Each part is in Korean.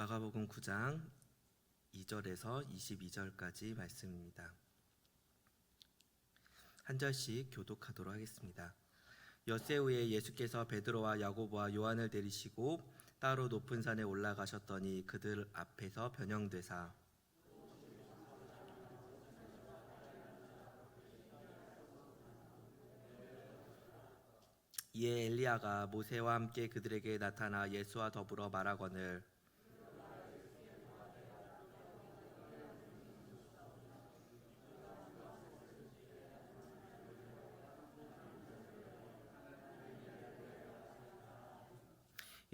마가복음 9장 2절에서 22절까지 말씀입니다. 한 절씩 교독하도록 하겠습니다. 엿새 후에 예수께서 베드로와 야고보와 요한을 데리시고 따로 높은 산에 올라가셨더니 그들 앞에서 변형되사 이에 엘리야가 모세와 함께 그들에게 나타나 예수와 더불어 말하거늘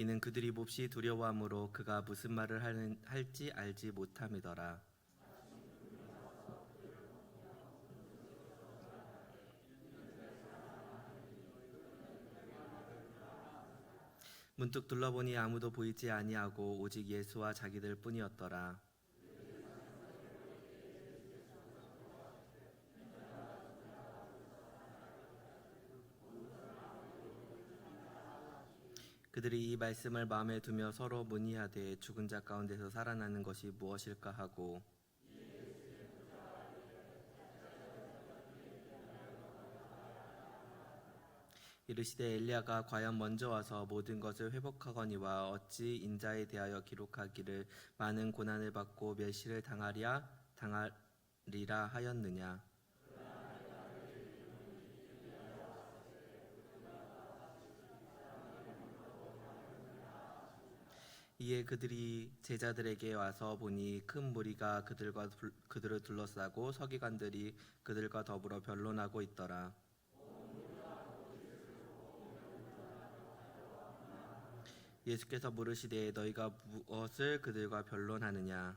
이는 그들이 몹시 두려워함으로 그가 무슨 말을 할지 알지 못함이더라. 문득 둘러보니 아무도 보이지 아니하고 오직 예수와 자기들 뿐이었더라. 그들이 이 말씀을 마음에 두며 서로 문의하되 죽은 자 가운데서 살아나는 것이 무엇일까 하고 이르시되 엘리야가 과연 먼저 와서 모든 것을 회복하거니와 어찌 인자에 대하여 기록하기를 많은 고난을 받고 멸시를 당하리라 하였느냐. 이에 그들이 제자들에게 와서 보니 큰 무리가 그들을 둘러싸고 서기관들이 그들과 더불어 변론하고 있더라. 예수께서 물으시되 너희가 무엇을 그들과 변론하느냐.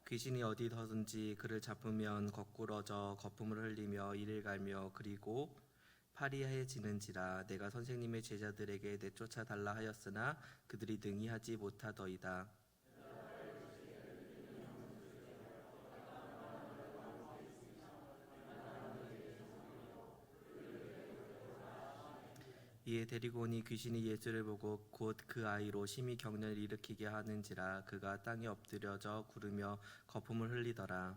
귀신이 어디서든지 그를 잡으면 거꾸러져 거품을 흘리며 이를 갈며 그리고 팔이 하얘지는지라. 내가 선생님의 제자들에게 내쫓아 달라 하였으나 그들이 능히 하지 못하더이다. 이에 데리고 오니 귀신이 예수를 보고 곧 그 아이로 심히 경련을 일으키게 하는지라. 그가 땅에 엎드려져 구르며 거품을 흘리더라.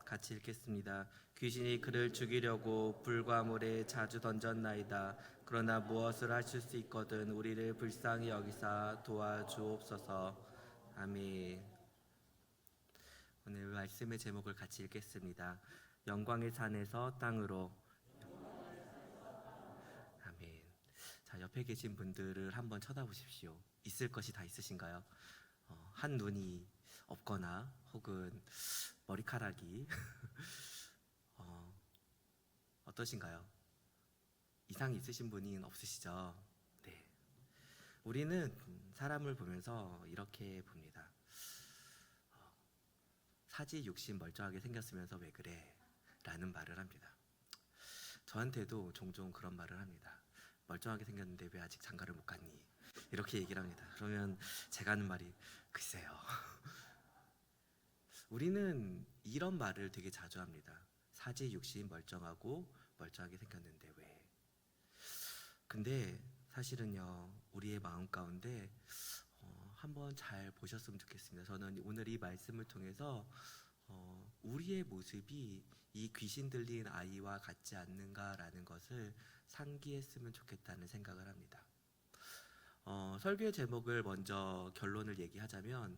같이 읽겠습니다. 귀신이 그를 죽이려고 불과 물에 자주 던졌나이다. 그러나 무엇을 하실 수 있거든 우리를 불쌍히 여기사 도와주옵소서. 아멘. 오늘 말씀의 제목을 같이 읽겠습니다. 영광의 산에서 땅으로. 아멘. 자, 옆에 계신 분들을 한번 쳐다보십시오. 있을 것이 다 있으신가요? 한 눈이 없거나 혹은 머리카락이 어떠신가요? 이상이 있으신 분은 없으시죠? 네. 우리는 사람을 보면서 이렇게 봅니다. 사지 육신 멀쩡하게 생겼으면서 왜 그래? 라는 말을 합니다. 저한테도 종종 그런 말을 합니다. 멀쩡하게 생겼는데 왜 아직 장가를 못 갔니? 이렇게 얘기를 합니다. 그러면 제가 하는 말이 글쎄요. 우리는 이런 말을 되게 자주 합니다. 사지 육신 멀쩡하고 멀쩡하게 생겼는데 왜? 근데 사실은요, 우리의 마음 가운데 한번 잘 보셨으면 좋겠습니다. 저는 오늘 이 말씀을 통해서 우리의 모습이 이 귀신 들린 아이와 같지 않는가라는 것을 상기했으면 좋겠다는 생각을 합니다. 설교의 제목을 먼저 결론을 얘기하자면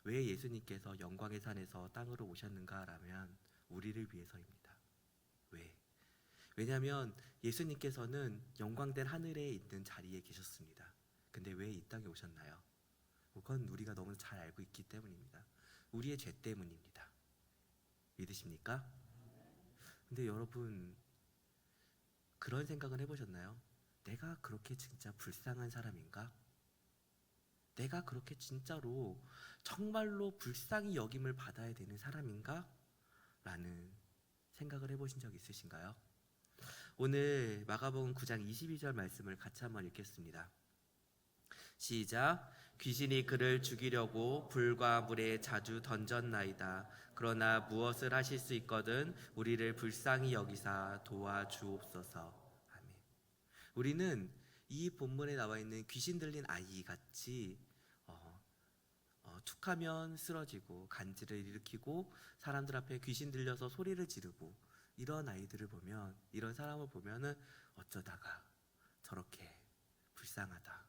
왜 예수님께서 영광의 산에서 땅으로 오셨는가라면 우리를 위해서입니다. 왜? 왜냐하면 예수님께서는 영광된 하늘에 있는 자리에 계셨습니다. 근데 왜 이 땅에 오셨나요? 그건 우리가 너무 잘 알고 있기 때문입니다. 우리의 죄 때문입니다. 믿으십니까? 근데 여러분, 그런 생각은 해보셨나요? 내가 그렇게 진짜 불쌍한 사람인가? 내가 그렇게 진짜로 정말로 불쌍히 여김을 받아야 되는 사람인가? 라는 생각을 해보신 적 있으신가요? 오늘 마가복음 9장 22절 말씀을 같이 한번 읽겠습니다. 시작. 귀신이 그를 죽이려고 불과 물에 자주 던졌나이다. 그러나 무엇을 하실 수 있거든 우리를 불쌍히 여기사 도와주옵소서. 아멘. 우리는 이 본문에 나와 있는 귀신 들린 아이 같이 툭하면 쓰러지고 간지를 일으키고 사람들 앞에 귀신 들려서 소리를 지르고 이런 아이들을 보면, 이런 사람을 보면은 어쩌다가 저렇게 불쌍하다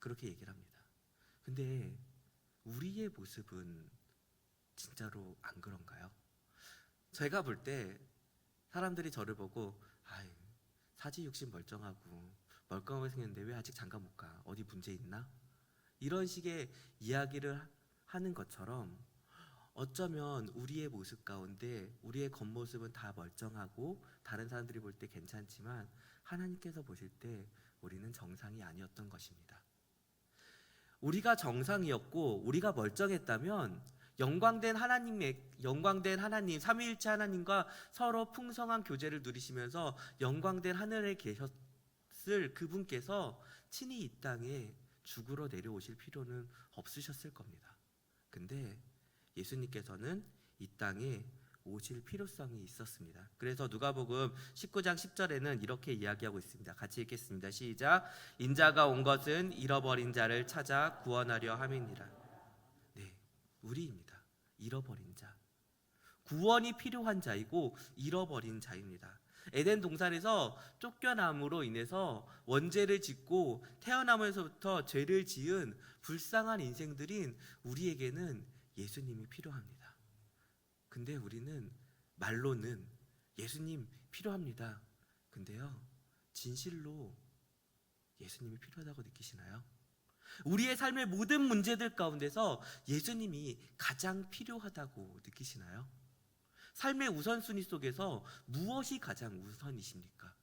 그렇게 얘기를 합니다. 근데 우리의 모습은 진짜로 안 그런가요? 제가 볼 때 사람들이 저를 보고 아이, 사지 육신 멀쩡하고 멀쩡하게 생겼는데 왜 아직 장가 못 가? 어디 문제 있나? 이런 식의 이야기를 하는 것처럼 어쩌면 우리의 모습 가운데 우리의 겉모습은 다 멀쩡하고 다른 사람들이 볼 때 괜찮지만 하나님께서 보실 때 우리는 정상이 아니었던 것입니다. 우리가 정상이었고 우리가 멀쩡했다면 영광된 하나님 삼위일체 하나님과 서로 풍성한 교제를 누리시면서 영광된 하늘에 계셨을 그분께서 친히 이 땅에 죽으러 내려오실 필요는 없으셨을 겁니다. 근데 예수님께서는 이 땅에 오실 필요성이 있었습니다. 그래서 누가복음 19장 10절에는 이렇게 이야기하고 있습니다. 같이 읽겠습니다. 시작. 인자가 온 것은 잃어버린 자를 찾아 구원하려 함이니라. 네, 우리입니다. 잃어버린 자. 구원이 필요한 자이고 잃어버린 자입니다. 에덴 동산에서 쫓겨남으로 인해서 원죄를 짓고 태어나면서부터 죄를 지은 불쌍한 인생들인 우리에게는 예수님이 필요합니다. 근데 우리는 말로는 예수님 필요합니다. 근데요, 진실로 예수님이 필요하다고 느끼시나요? 우리의 삶의 모든 문제들 가운데서 예수님이 가장 필요하다고 느끼시나요? 삶의 우선순위 속에서 무엇이 가장 우선이십니까?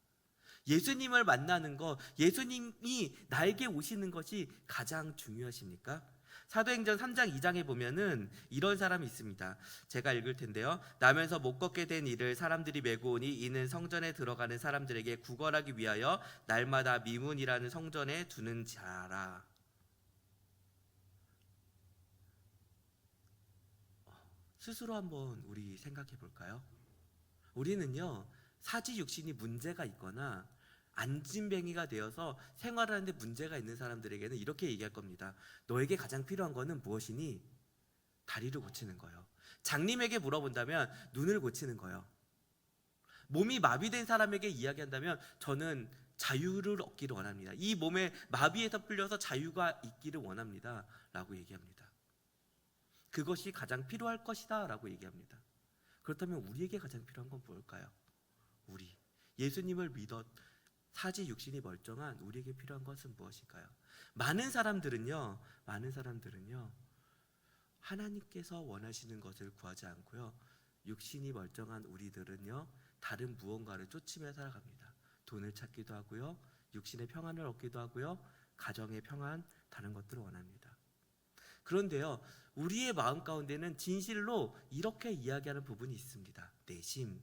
예수님을 만나는 것, 예수님이 나에게 오시는 것이 가장 중요하십니까? 사도행전 3장 2장에 보면은 이런 사람이 있습니다. 제가 읽을 텐데요. 나면서 못 걷게 된 이를 사람들이 메고 오니 이는 성전에 들어가는 사람들에게 구걸하기 위하여 날마다 미문이라는 성전에 두는 자라. 스스로 한번 우리 생각해 볼까요? 우리는요, 사지 육신이 문제가 있거나 안진뱅이가 되어서 생활하는데 문제가 있는 사람들에게는 이렇게 얘기할 겁니다. 너에게 가장 필요한 거는 무엇이니? 다리를 고치는 거예요. 장님에게 물어본다면 눈을 고치는 거예요. 몸이 마비된 사람에게 이야기한다면 저는 자유를 얻기를 원합니다. 이 몸의 마비에서 풀려서 자유가 있기를 원합니다. 라고 얘기합니다. 그것이 가장 필요할 것이다 라고 얘기합니다. 그렇다면 우리에게 가장 필요한 건 뭘까요? 우리 예수님을 믿어 사지 육신이 멀쩡한 우리에게 필요한 것은 무엇일까요? 많은 사람들은요 하나님께서 원하시는 것을 구하지 않고요, 육신이 멀쩡한 우리들은요 다른 무언가를 쫓으며 살아갑니다. 돈을 찾기도 하고요, 육신의 평안을 얻기도 하고요, 가정의 평안, 다른 것들을 원합니다. 그런데요, 우리의 마음 가운데는 진실로 이렇게 이야기하는 부분이 있습니다. 내심.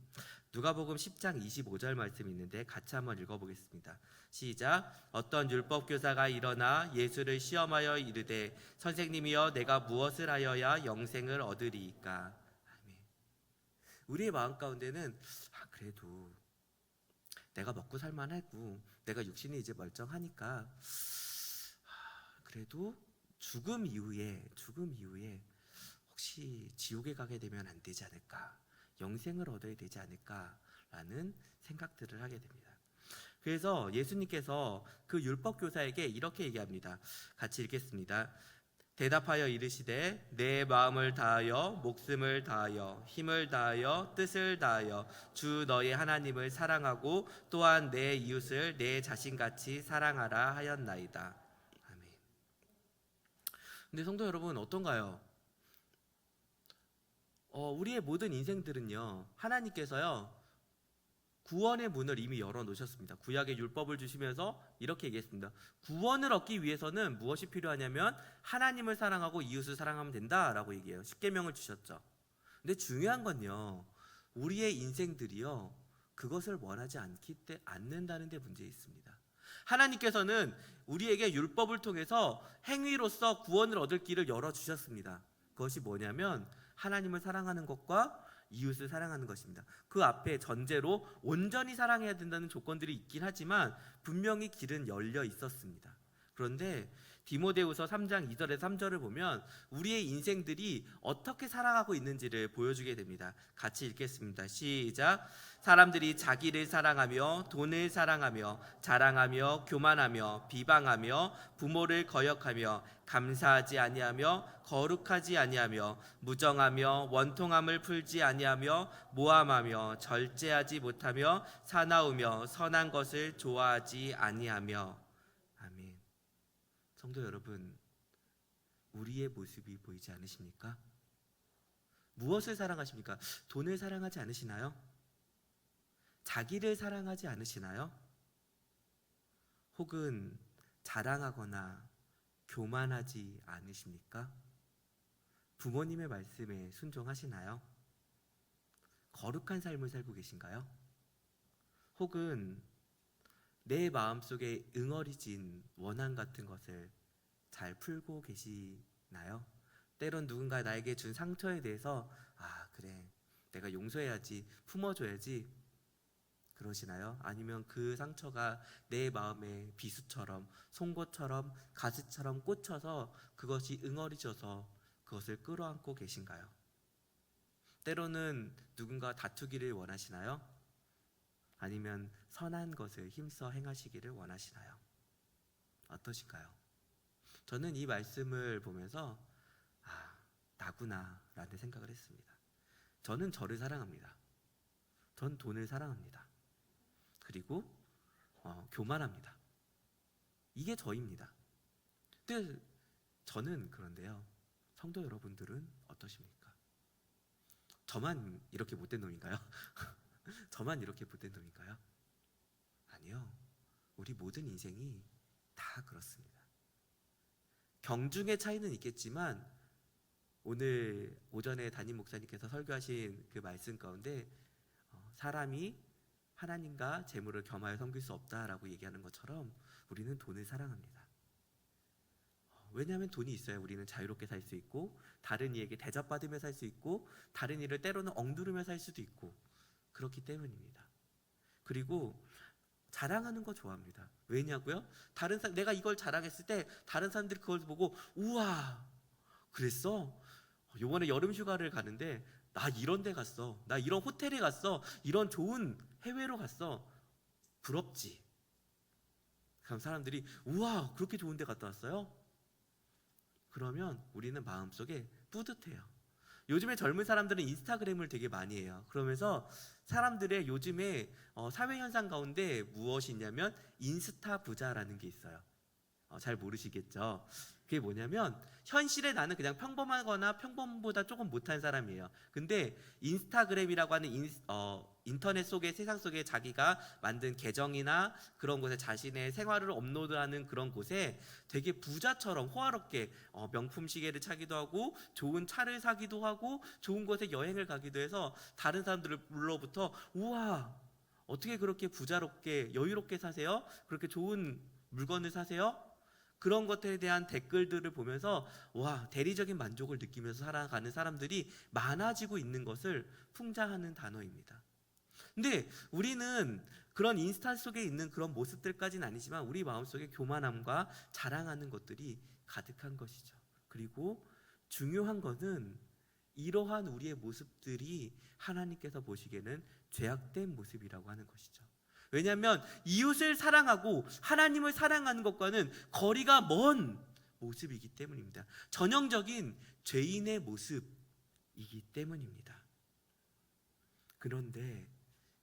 누가복음 10장 25절 말씀이 있는데 같이 한번 읽어보겠습니다. 시작. 어떤 율법교사가 일어나 예수를 시험하여 이르되 선생님이여 내가 무엇을 하여야 영생을 얻으리이까? 아멘. 우리의 마음 가운데는 그래도 내가 먹고 살만하고 내가 육신이 이제 멀쩡하니까 그래도 죽음 이후에 혹시 지옥에 가게 되면 안 되지 않을까? 영생을 얻어야 되지 않을까라는 생각들을 하게 됩니다. 그래서 예수님께서 그 율법교사에게 이렇게 얘기합니다. 같이 읽겠습니다. 대답하여 이르시되 내 마음을 다하여 목숨을 다하여 힘을 다하여 뜻을 다하여 주 너의 하나님을 사랑하고 또한 내 이웃을 내 자신같이 사랑하라 하였나이다. 아멘. 근데 성도 여러분 어떤가요? 우리의 모든 인생들은요, 하나님께서요 구원의 문을 이미 열어놓으셨습니다. 구약의 율법을 주시면서 이렇게 얘기했습니다. 구원을 얻기 위해서는 무엇이 필요하냐면 하나님을 사랑하고 이웃을 사랑하면 된다라고 얘기해요. 십계명을 주셨죠. 근데 중요한 건요, 우리의 인생들이요 그것을 원하지 않는다는 데 문제 있습니다. 하나님께서는 우리에게 율법을 통해서 행위로서 구원을 얻을 길을 열어주셨습니다. 그것이 뭐냐면 하나님을 사랑하는 것과 이웃을 사랑하는 것입니다. 그 앞에 전제로 온전히 사랑해야 된다는 조건들이 있긴 하지만 분명히 길은 열려 있었습니다. 그런데 디모데후서 3장 2절에서 3절을 보면 우리의 인생들이 어떻게 살아가고 있는지를 보여주게 됩니다. 같이 읽겠습니다. 시작. 사람들이 자기를 사랑하며 돈을 사랑하며 자랑하며 교만하며 비방하며 부모를 거역하며 감사하지 아니하며 거룩하지 아니하며 무정하며 원통함을 풀지 아니하며 모함하며 절제하지 못하며 사나우며 선한 것을 좋아하지 아니하며. 아멘. 성도 여러분, 우리의 모습이 보이지 않으십니까? 무엇을 사랑하십니까? 돈을 사랑하지 않으시나요? 자기를 사랑하지 않으시나요? 혹은 자랑하거나 교만하지 않으십니까? 부모님의 말씀에 순종하시나요? 거룩한 삶을 살고 계신가요? 혹은 내 마음속에 응어리진 원한 같은 것을 잘 풀고 계시나요? 때론 누군가 나에게 준 상처에 대해서 그래, 내가 용서해야지, 품어줘야지 그러시나요? 아니면 그 상처가 내 마음에 비수처럼, 송곳처럼, 가시처럼 꽂혀서 그것이 응어리져서 그것을 끌어안고 계신가요? 때로는 누군가 다투기를 원하시나요? 아니면 선한 것을 힘써 행하시기를 원하시나요? 어떠신가요? 저는 이 말씀을 보면서 나구나 라는 생각을 했습니다. 저는 저를 사랑합니다. 전 돈을 사랑합니다. 그리고 교만합니다. 이게 저입니다. 근데 저는 그런데요, 성도 여러분들은 어떠십니까? 저만 이렇게 못된 놈인가요? 저만 이렇게 못된 놈인가요? 아니요. 우리 모든 인생이 다 그렇습니다. 경중의 차이는 있겠지만 오늘 오전에 담임 목사님께서 설교하신 그 말씀 가운데 사람이 하나님과 재물을 겸하여 섬길 수 없다라고 얘기하는 것처럼 우리는 돈을 사랑합니다. 왜냐하면 돈이 있어야 우리는 자유롭게 살 수 있고 다른 이에게 대접받으며 살 수 있고 다른 이를 때로는 억누르며 살 수도 있고 그렇기 때문입니다. 그리고 자랑하는 거 좋아합니다. 왜냐고요? 내가 이걸 자랑했을 때 다른 사람들이 그걸 보고 우와 그랬어? 요번에 여름 휴가를 가는데 나 이런 데 갔어, 나 이런 호텔에 갔어, 이런 좋은 해외로 갔어, 부럽지? 그럼 사람들이 우와 그렇게 좋은 데 갔다 왔어요? 그러면 우리는 마음속에 뿌듯해요. 요즘에 젊은 사람들은 인스타그램을 되게 많이 해요. 그러면서 사람들의 요즘에 사회현상 가운데 무엇이 있냐면 인스타 부자라는 게 있어요. 잘 모르시겠죠? 그게 뭐냐면 현실에 나는 그냥 평범하거나 평범보다 조금 못한 사람이에요. 근데 인스타그램이라고 하는 인터넷 속의 세상 속에 자기가 만든 계정이나 그런 곳에 자신의 생활을 업로드하는 그런 곳에 되게 부자처럼 호화롭게 명품 시계를 차기도 하고 좋은 차를 사기도 하고 좋은 곳에 여행을 가기도 해서 다른 사람들로부터 우와 어떻게 그렇게 부자롭게 여유롭게 사세요? 그렇게 좋은 물건을 사세요? 그런 것들에 대한 댓글들을 보면서 와 대리적인 만족을 느끼면서 살아가는 사람들이 많아지고 있는 것을 풍자하는 단어입니다. 근데 우리는 그런 인스타 속에 있는 그런 모습들까지는 아니지만 우리 마음속에 교만함과 자랑하는 것들이 가득한 것이죠. 그리고 중요한 것은 이러한 우리의 모습들이 하나님께서 보시기에는 죄악된 모습이라고 하는 것이죠. 왜냐하면 이웃을 사랑하고 하나님을 사랑하는 것과는 거리가 먼 모습이기 때문입니다. 전형적인 죄인의 모습이기 때문입니다. 그런데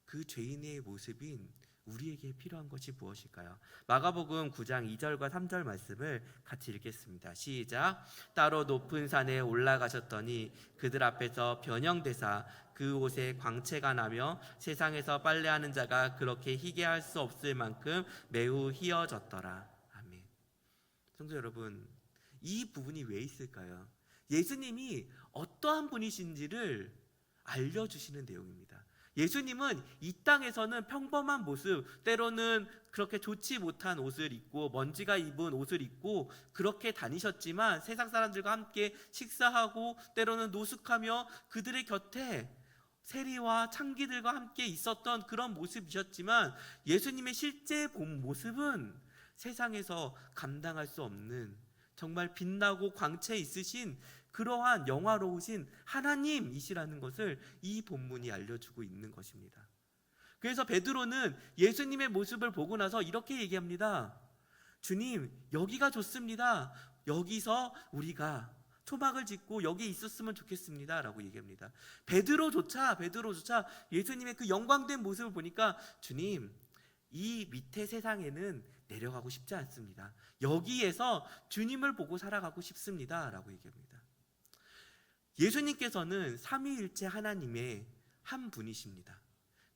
그 죄인의 모습인 우리에게 필요한 것이 무엇일까요? 마가복음 9장 2절과 3절 말씀을 같이 읽겠습니다. 시작. 따로 높은 산에 올라가셨더니 그들 앞에서 변형되사 그 옷에 광채가 나며 세상에서 빨래하는 자가 그렇게 희게 할 수 없을 만큼 매우 희어졌더라. 아멘. 성도 여러분, 이 부분이 왜 있을까요? 예수님이 어떠한 분이신지를 알려주시는 내용입니다. 예수님은 이 땅에서는 평범한 모습, 때로는 그렇게 좋지 못한 옷을 입고 먼지가 입은 옷을 입고 그렇게 다니셨지만, 세상 사람들과 함께 식사하고 때로는 노숙하며 그들의 곁에 세리와 창기들과 함께 있었던 그런 모습이셨지만, 예수님의 실제 본 모습은 세상에서 감당할 수 없는, 정말 빛나고 광채 있으신 그러한 영화로우신 하나님이시라는 것을 이 본문이 알려주고 있는 것입니다. 그래서 베드로는 예수님의 모습을 보고 나서 이렇게 얘기합니다. 주님, 여기가 좋습니다. 여기서 우리가 초막을 짓고 여기 있었으면 좋겠습니다 라고 얘기합니다. 베드로조차 예수님의 그 영광된 모습을 보니까, 주님, 이 밑에 세상에는 내려가고 싶지 않습니다. 여기에서 주님을 보고 살아가고 싶습니다 라고 얘기합니다. 예수님께서는 삼위일체 하나님의 한 분이십니다.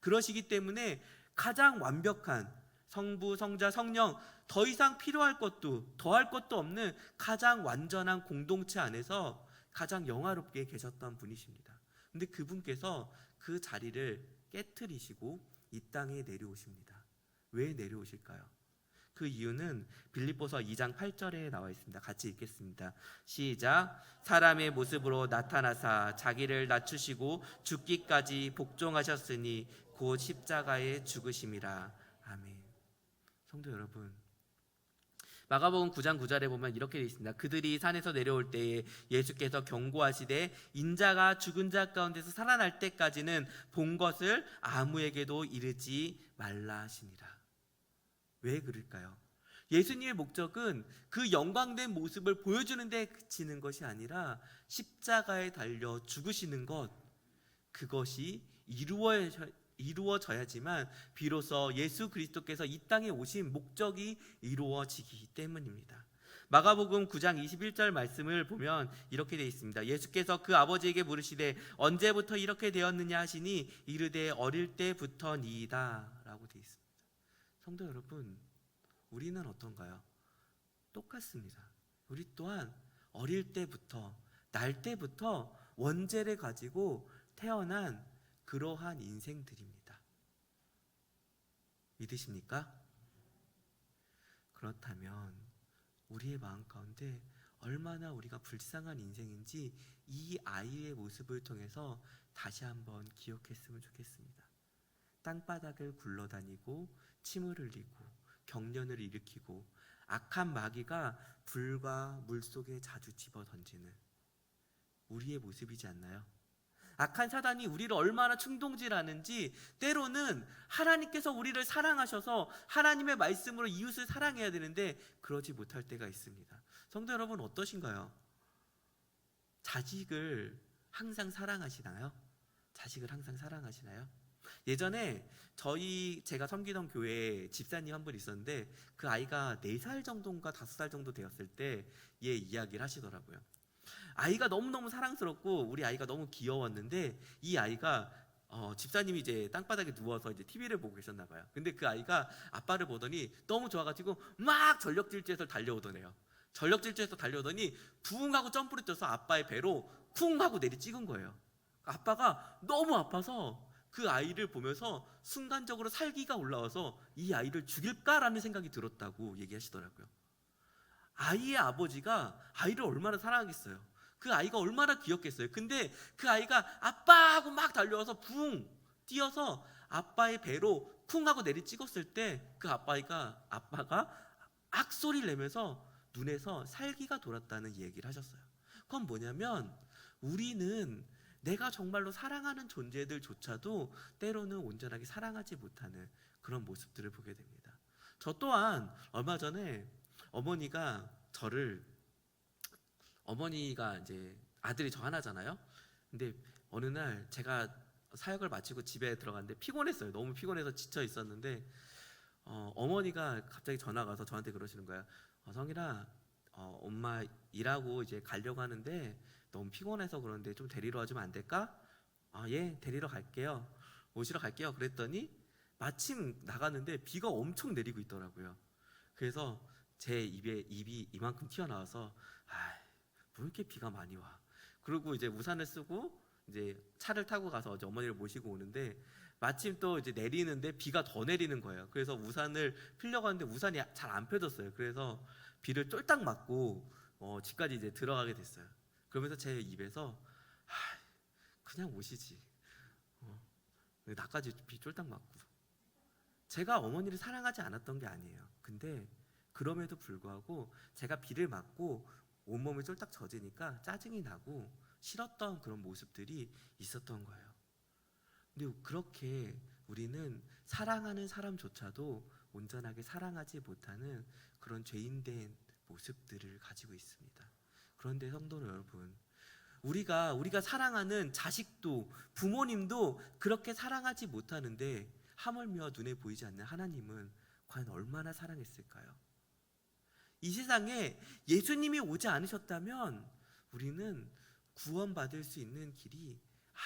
그러시기 때문에 가장 완벽한 성부, 성자, 성령, 더 이상 필요할 것도 더할 것도 없는 가장 완전한 공동체 안에서 가장 영화롭게 계셨던 분이십니다. 근데 그분께서 그 자리를 깨트리시고 이 땅에 내려오십니다. 왜 내려오실까요? 그 이유는 빌립보서 2장 8절에 나와 있습니다. 같이 읽겠습니다. 시작. 사람의 모습으로 나타나사 자기를 낮추시고 죽기까지 복종하셨으니 곧 십자가에 죽으심이라. 아멘. 성도 여러분, 마가복음 9장 9절에 보면 이렇게 되어 있습니다. 그들이 산에서 내려올 때에 예수께서 경고하시되 인자가 죽은 자 가운데서 살아날 때까지는 본 것을 아무에게도 이르지 말라 하시니라. 왜 그럴까요? 예수님의 목적은 그 영광된 모습을 보여주는 데 그치는 것이 아니라 십자가에 달려 죽으시는 것, 그것이 이루어져야지만 비로소 예수 그리스도께서 이 땅에 오신 목적이 이루어지기 때문입니다. 마가복음 9장 21절 말씀을 보면 이렇게 되어 있습니다. 예수께서 그 아버지에게 물으시되 언제부터 이렇게 되었느냐 하시니 이르되 어릴 때부터니이다 라고 되어 있습니다. 성도 여러분, 우리는 어떤가요? 똑같습니다. 우리 또한 어릴 때부터, 날 때부터 원죄를 가지고 태어난 그러한 인생들입니다. 믿으십니까? 그렇다면 우리의 마음 가운데 얼마나 우리가 불쌍한 인생인지 이 아이의 모습을 통해서 다시 한번 기억했으면 좋겠습니다. 땅바닥을 굴러다니고 침을 흘리고 경련을 일으키고 악한 마귀가 불과 물 속에 자주 집어던지는 우리의 모습이지 않나요? 악한 사단이 우리를 얼마나 충동질하는지, 때로는 하나님께서 우리를 사랑하셔서 하나님의 말씀으로 이웃을 사랑해야 되는데 그러지 못할 때가 있습니다. 성도 여러분, 어떠신가요? 자식을 항상 사랑하시나요? 자식을 항상 사랑하시나요? 예전에 제가 섬기던 교회에 집사님 한 분 있었는데, 그 아이가 4살 정도인가 5살 정도 되었을 때 얘 이야기를 하시더라고요. 아이가 너무너무 사랑스럽고 우리 아이가 너무 귀여웠는데, 이 아이가 집사님이 이제 땅바닥에 누워서 이제 TV를 보고 계셨나 봐요. 근데 그 아이가 아빠를 보더니 너무 좋아가지고 막 전력질주에서 달려오더래요. 전력질주에서 달려오더니 부웅 하고 점프를 뛰어서 아빠의 배로 쿵 하고 내리 찍은 거예요. 아빠가 너무 아파서 그 아이를 보면서 순간적으로 살기가 올라와서 이 아이를 죽일까라는 생각이 들었다고 얘기하시더라고요. 아이의 아버지가 아이를 얼마나 사랑하겠어요. 그 아이가 얼마나 귀엽겠어요. 근데 그 아이가 아빠 하고 막 달려와서 붕 뛰어서 아빠의 배로 쿵 하고 내리 찍었을 때 그 아빠가 악소리를 내면서 눈에서 살기가 돌았다는 얘기를 하셨어요. 그건 뭐냐면, 우리는 내가 정말로 사랑하는 존재들조차도 때로는 온전하게 사랑하지 못하는 그런 모습들을 보게 됩니다. 저 또한 얼마 전에 어머니가 이제 아들이 저 하나잖아요. 근데 어느 날 제가 사역을 마치고 집에 들어갔는데 피곤했어요. 너무 피곤해서 지쳐 있었는데 어머니가 갑자기 전화가 와서 저한테 그러시는 거예요. 성일아, 엄마 일하고 이제 가려고 하는데 너무 피곤해서 그런데 좀 데리러 와주면 안 될까? 예, 데리러 갈게요. 모시러 갈게요. 그랬더니 마침 나갔는데 비가 엄청 내리고 있더라고요. 그래서 제 입이 이만큼 튀어나와서 왜 이렇게 비가 많이 와? 그리고 이제 우산을 쓰고 이제 차를 타고 가서 이제 어머니를 모시고 오는데 마침 또 이제 내리는데 비가 더 내리는 거예요. 그래서 우산을 피려고 하는데 우산이 잘 안 펴졌어요. 그래서 비를 쫄딱 맞고 집까지 이제 들어가게 됐어요. 그러면서 제 입에서 그냥 오시지. 나까지 비 쫄딱 맞고. 제가 어머니를 사랑하지 않았던 게 아니에요. 근데 그럼에도 불구하고 제가 비를 맞고 온몸이 쫄딱 젖으니까 짜증이 나고 싫었던 그런 모습들이 있었던 거예요. 근데 그렇게 우리는 사랑하는 사람조차도 온전하게 사랑하지 못하는 그런 죄인된 모습들을 가지고 있습니다. 그런데 성도 여러분, 우리가 사랑하는 자식도 부모님도 그렇게 사랑하지 못하는데 하물며 눈에 보이지 않는 하나님은 과연 얼마나 사랑했을까요? 이 세상에 예수님이 오지 않으셨다면 우리는 구원받을 수 있는 길이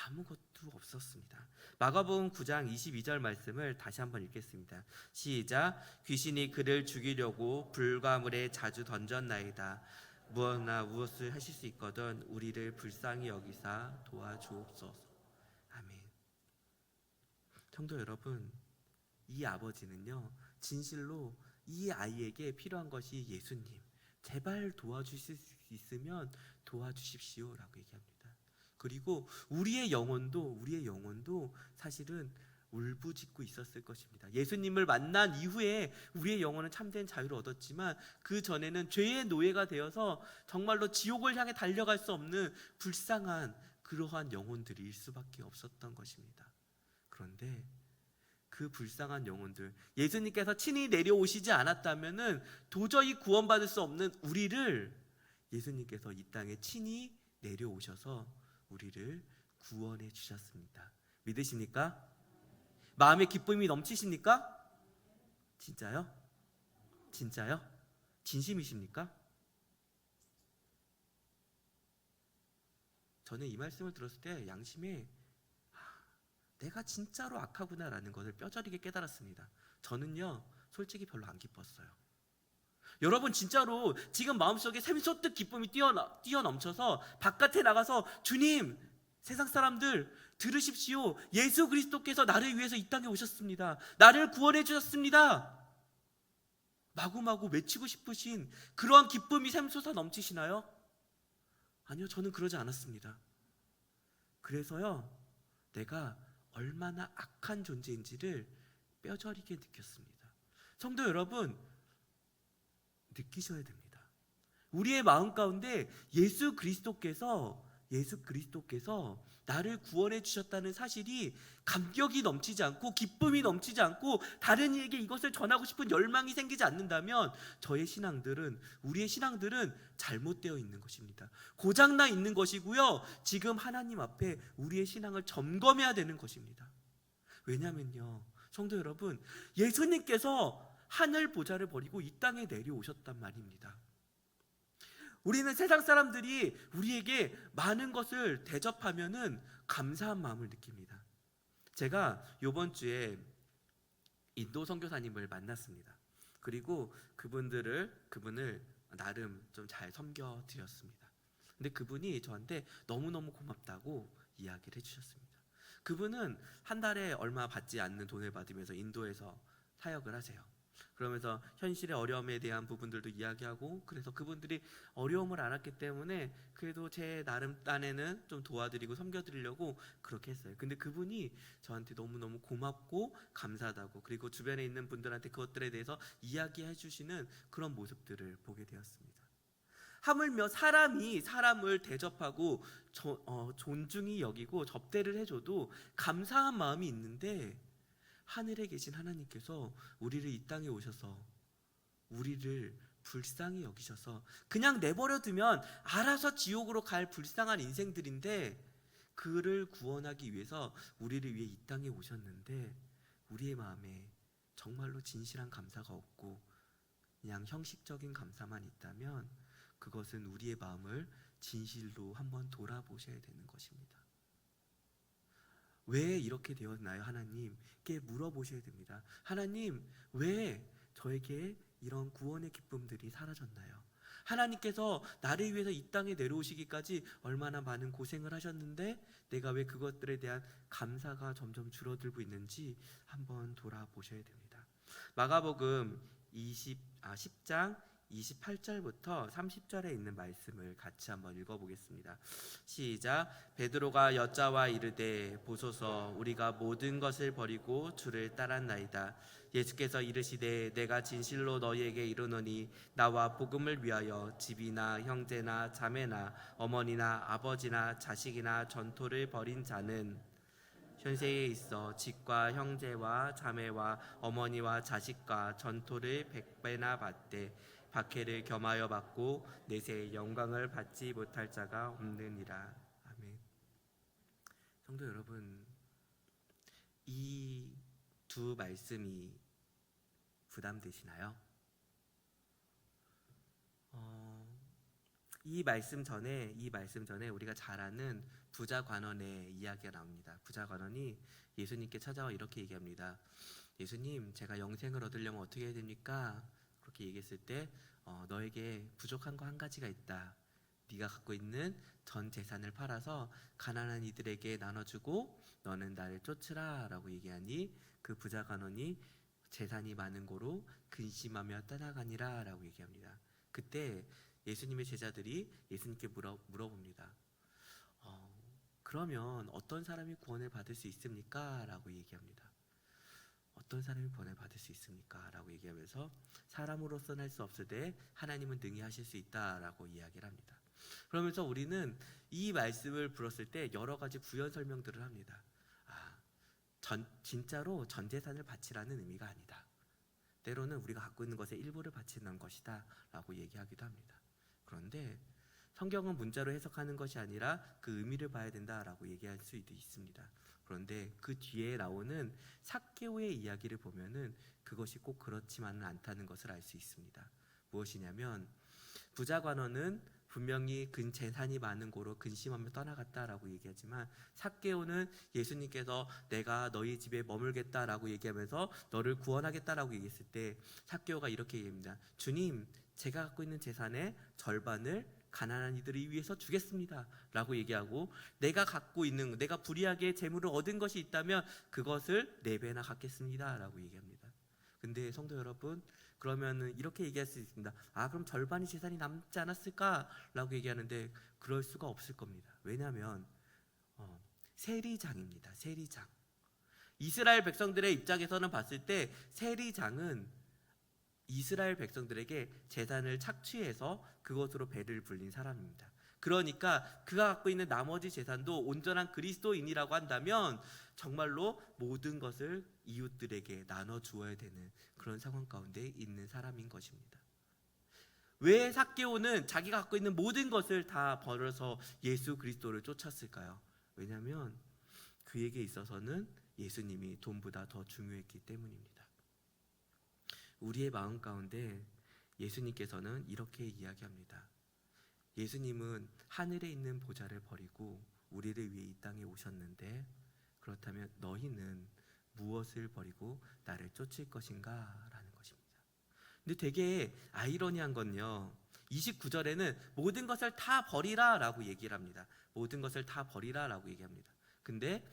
아무것도 없었습니다. 마가복음 9장 22절 말씀을 다시 한번 읽겠습니다. 시작. 귀신이 그를 죽이려고 불과 물에 자주 던졌나이다. 무엇나 무엇을 하실 수 있거든 우리를 불쌍히 여기사 도와주옵소서. 아멘. 성도 여러분, 이 아버지는요 진실로 이 아이에게 필요한 것이 예수님, 제발 도와주실 수 있으면 도와주십시오 라고 얘기합니다. 그리고 우리의 영혼도 사실은 울부짖고 있었을 것입니다. 예수님을 만난 이후에 우리의 영혼은 참된 자유를 얻었지만 그 전에는 죄의 노예가 되어서 정말로 지옥을 향해 달려갈 수 없는 불쌍한 그러한 영혼들일 수밖에 없었던 것입니다. 그런데 그 불쌍한 영혼들, 예수님께서 친히 내려오시지 않았다면은 도저히 구원받을 수 없는 우리를 예수님께서 이 땅에 친히 내려오셔서 우리를 구원해 주셨습니다. 믿으십니까? 마음의 기쁨이 넘치십니까? 진짜요? 진짜요? 진심이십니까? 저는 이 말씀을 들었을 때 양심에 내가 진짜로 악하구나라는 것을 뼈저리게 깨달았습니다. 저는요 솔직히 별로 안 기뻤어요. 여러분 진짜로 지금 마음속에 샘솟듯 기쁨이 뛰어넘쳐서 바깥에 나가서 주님, 세상 사람들 들으십시오. 예수 그리스도께서 나를 위해서 이 땅에 오셨습니다. 나를 구원해 주셨습니다. 마구마구 외치고 싶으신 그러한 기쁨이 샘솟아 넘치시나요? 아니요, 저는 그러지 않았습니다. 그래서요 내가 얼마나 악한 존재인지를 뼈저리게 느꼈습니다. 성도 여러분, 느끼셔야 됩니다. 우리의 마음 가운데 예수 그리스도께서 나를 구원해 주셨다는 사실이 감격이 넘치지 않고 기쁨이 넘치지 않고 다른 이에게 이것을 전하고 싶은 열망이 생기지 않는다면 우리의 신앙들은 잘못되어 있는 것입니다. 고장나 있는 것이고요, 지금 하나님 앞에 우리의 신앙을 점검해야 되는 것입니다. 왜냐면요 성도 여러분, 예수님께서 하늘 보좌를 버리고 이 땅에 내려오셨단 말입니다. 우리는 세상 사람들이 우리에게 많은 것을 대접하면은 감사한 마음을 느낍니다. 제가 이번 주에 인도 선교사님을 만났습니다. 그리고 그분을 나름 좀 잘 섬겨 드렸습니다. 근데 그분이 저한테 너무너무 고맙다고 이야기를 해주셨습니다. 그분은 한 달에 얼마 받지 않는 돈을 받으면서 인도에서 사역을 하세요. 그러면서 현실의 어려움에 대한 부분들도 이야기하고, 그래서 그분들이 어려움을 알았기 때문에 그래도 제 나름 딴에는 좀 도와드리고 섬겨드리려고 그렇게 했어요. 근데 그분이 저한테 너무너무 고맙고 감사하다고, 그리고 주변에 있는 분들한테 그것들에 대해서 이야기해 주시는 그런 모습들을 보게 되었습니다. 하물며 사람이 사람을 대접하고 존중히 여기고 접대를 해줘도 감사한 마음이 있는데, 하늘에 계신 하나님께서 우리를 이 땅에 오셔서 우리를 불쌍히 여기셔서 그냥 내버려두면 알아서 지옥으로 갈 불쌍한 인생들인데, 그를 구원하기 위해서 우리를 위해 이 땅에 오셨는데 우리의 마음에 정말로 진실한 감사가 없고 그냥 형식적인 감사만 있다면 그것은 우리의 마음을 진실로 한번 돌아보셔야 되는 것입니다. 왜 이렇게 되었나요? 하나님께 물어보셔야 됩니다. 하나님, 왜 저에게 이런 구원의 기쁨들이 사라졌나요? 하나님께서 나를 위해서 이 땅에 내려오시기까지 얼마나 많은 고생을 하셨는데 내가 왜 그것들에 대한 감사가 점점 줄어들고 있는지 한번 돌아보셔야 됩니다. 마가복음 10장 28절부터 30절에 있는 말씀을 같이 한번 읽어보겠습니다. 시작. 베드로가 여짜와 이르되 보소서 우리가 모든 것을 버리고 주를 따랐나이다. 예수께서 이르시되 내가 진실로 너희에게 이르노니 나와 복음을 위하여 집이나 형제나 자매나 어머니나 아버지나 자식이나 전토를 벌인 자는 현세에 있어 집과 형제와 자매와 어머니와 자식과 전토를 100배나 받되 박해를 겸하여 받고 내세의 영광을 받지 못할 자가 없느니라. 아멘. 성도 여러분, 이 두 말씀이 부담되시나요? 이 말씀 전에 우리가 잘 아는 부자 관원의 이야기가 나옵니다. 부자 관원이 예수님께 찾아와 이렇게 얘기합니다. 예수님, 제가 영생을 얻으려면 어떻게 해야 됩니까? 그렇게 얘기했을 때 너에게 부족한 거 한 가지가 있다. 네가 갖고 있는 전 재산을 팔아서 가난한 이들에게 나눠주고 너는 나를 쫓으라 라고 얘기하니 그 부자 관원이 재산이 많은 고로 근심하며 떠나가니라 라고 얘기합니다. 그때 예수님의 제자들이 예수님께 물어봅니다. 그러면 어떤 사람이 구원을 받을 수 있습니까? 라고 얘기합니다. 어떤 사람이 구원을 받을 수 있습니까? 라고 얘기하면서 사람으로서는 할 수 없으되 하나님은 능히 하실 수 있다라고 이야기를 합니다. 그러면서 우리는 이 말씀을 들었을 때 여러 가지 부연 설명들을 합니다. 진짜로 전 재산을 바치라는 의미가 아니다. 때로는 우리가 갖고 있는 것의 일부를 바치는 것이다 라고 얘기하기도 합니다. 그런데 성경은 문자로 해석하는 것이 아니라 그 의미를 봐야 된다라고 얘기할 수도 있습니다. 그런데 그 뒤에 나오는 삭개오의 이야기를 보면은 그것이 꼭 그렇지만은 않다는 것을 알 수 있습니다. 무엇이냐면 부자 관원은 분명히 근 재산이 많은 고로 근심하며 떠나갔다라고 얘기하지만 삭개오는 예수님께서 내가 너희 집에 머물겠다라고 얘기하면서 너를 구원하겠다라고 얘기했을 때 삭개오가 이렇게 얘기합니다. 주님, 제가 갖고 있는 재산의 절반을 가난한 이들을 위해서 주겠습니다 라고 얘기하고 내가 갖고 있는 내가 불의하게 재물을 얻은 것이 있다면 그것을 4배나 갚겠습니다 라고 얘기합니다. 근데 성도 여러분, 그러면은 이렇게 얘기할 수 있습니다. 그럼 절반의 재산이 남지 않았을까? 라고 얘기하는데 그럴 수가 없을 겁니다. 왜냐하면 세리장입니다. 세리장. 이스라엘 백성들의 입장에서는 봤을 때 세리장은 이스라엘 백성들에게 재산을 착취해서 그것으로 배를 불린 사람입니다. 그러니까 그가 갖고 있는 나머지 재산도 온전한 그리스도인이라고 한다면 정말로 모든 것을 이웃들에게 나눠 주어야 되는 그런 상황 가운데 있는 사람인 것입니다. 왜 삭개오는 자기가 갖고 있는 모든 것을 다 버려서 예수 그리스도를 쫓았을까요? 왜냐하면 그에게 있어서는 예수님이 돈보다 더 중요했기 때문입니다. 우리의 마음 가운데 예수님께서는 이렇게 이야기합니다. 예수님은 하늘에 있는 보좌를 버리고 우리를 위해 이 땅에 오셨는데 그렇다면 너희는 무엇을 버리고 나를 쫓을 것인가? 라는 것입니다. 근데 되게 아이러니한 건요, 29절에는 모든 것을 다 버리라 라고 얘기를 합니다. 모든 것을 다 버리라 라고 얘기합니다. 근데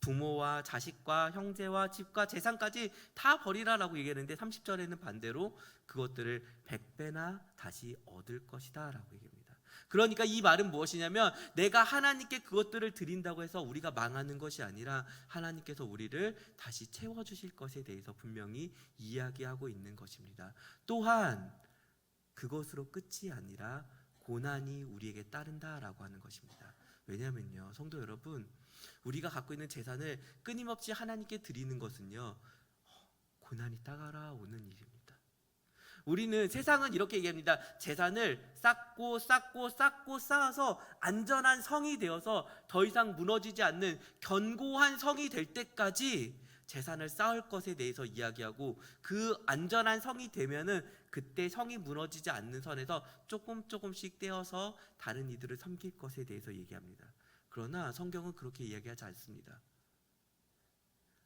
부모와 자식과 형제와 집과 재산까지 다 버리라라고 얘기하는데 30절에는 반대로 그것들을 100배나 다시 얻을 것이다 라고 얘기합니다. 그러니까 이 말은 무엇이냐면 내가 하나님께 그것들을 드린다고 해서 우리가 망하는 것이 아니라 하나님께서 우리를 다시 채워주실 것에 대해서 분명히 이야기하고 있는 것입니다. 또한 그것으로 끝이 아니라 고난이 우리에게 따른다라고 하는 것입니다. 왜냐하면요, 성도 여러분, 우리가 갖고 있는 재산을 끊임없이 하나님께 드리는 것은요, 고난이 따라오는 일입니다. 우리는 세상은 이렇게 얘기합니다. 재산을 쌓고 쌓아서 안전한 성이 되어서 더 이상 무너지지 않는 견고한 성이 될 때까지 재산을 쌓을 것에 대해서 이야기하고 그 안전한 성이 되면은 그때 성이 무너지지 않는 선에서 조금씩 떼어서 다른 이들을 섬길 것에 대해서 얘기합니다. 그러나 성경은 그렇게 이야기하지 않습니다.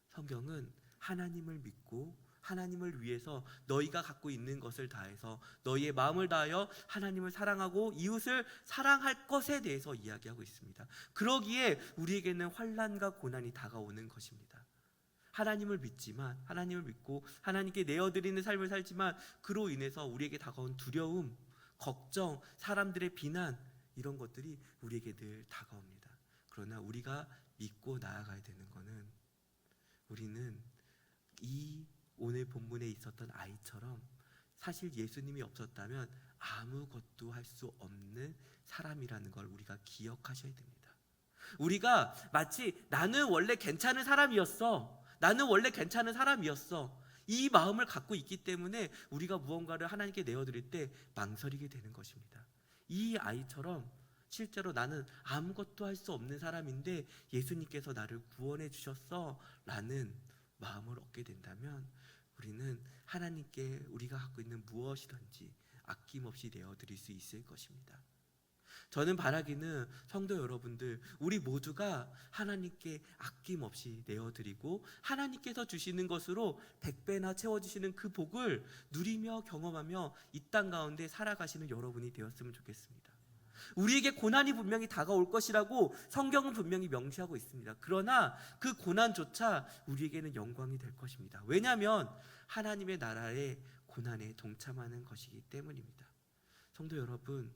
성경은 하나님을 믿고 하나님을 위해서 너희가 갖고 있는 것을 다해서 너희의 마음을 다하여 하나님을 사랑하고 이웃을 사랑할 것에 대해서 이야기하고 있습니다. 그러기에 우리에게는 환난과 고난이 다가오는 것입니다. 하나님을 믿지만, 하나님을 믿고 하나님께 내어드리는 삶을 살지만 그로 인해서 우리에게 다가온 두려움, 걱정, 사람들의 비난, 이런 것들이 우리에게 늘 다가옵니다. 그러나 우리가 믿고 나아가야 되는 것은, 우리는 이 오늘 본문에 있었던 아이처럼 사실 예수님이 없었다면 아무것도 할 수 없는 사람이라는 걸 우리가 기억하셔야 됩니다. 우리가 마치 나는 원래 괜찮은 사람이었어, 나는 원래 괜찮은 사람이었어, 이 마음을 갖고 있기 때문에 우리가 무언가를 하나님께 내어드릴 때 망설이게 되는 것입니다. 이 아이처럼 실제로 나는 아무것도 할 수 없는 사람인데 예수님께서 나를 구원해 주셨어 라는 마음을 얻게 된다면 우리는 하나님께 우리가 갖고 있는 무엇이든지 아낌없이 내어드릴 수 있을 것입니다. 저는 바라기는 성도 여러분들, 우리 모두가 하나님께 아낌없이 내어드리고 하나님께서 주시는 것으로 100배나 채워주시는 그 복을 누리며 경험하며 이 땅 가운데 살아가시는 여러분이 되었으면 좋겠습니다. 우리에게 고난이 분명히 다가올 것이라고 성경은 분명히 명시하고 있습니다. 그러나 그 고난조차 우리에게는 영광이 될 것입니다. 왜냐하면 하나님의 나라의 고난에 동참하는 것이기 때문입니다. 성도 여러분,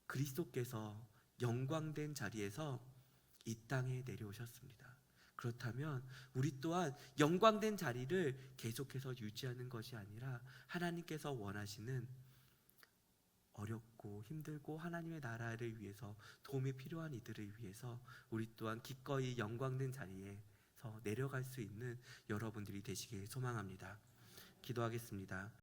그리스도께서 영광된 자리에서 이 땅에 내려오셨습니다. 그렇다면 우리 또한 영광된 자리를 계속해서 유지하는 것이 아니라 하나님께서 원하시는 어렵고 힘들고 하나님의 나라를 위해서 도움이 필요한 이들을 위해서 우리 또한 기꺼이 영광된 자리에서 내려갈 수 있는 여러분들이 되시길 소망합니다. 기도하겠습니다.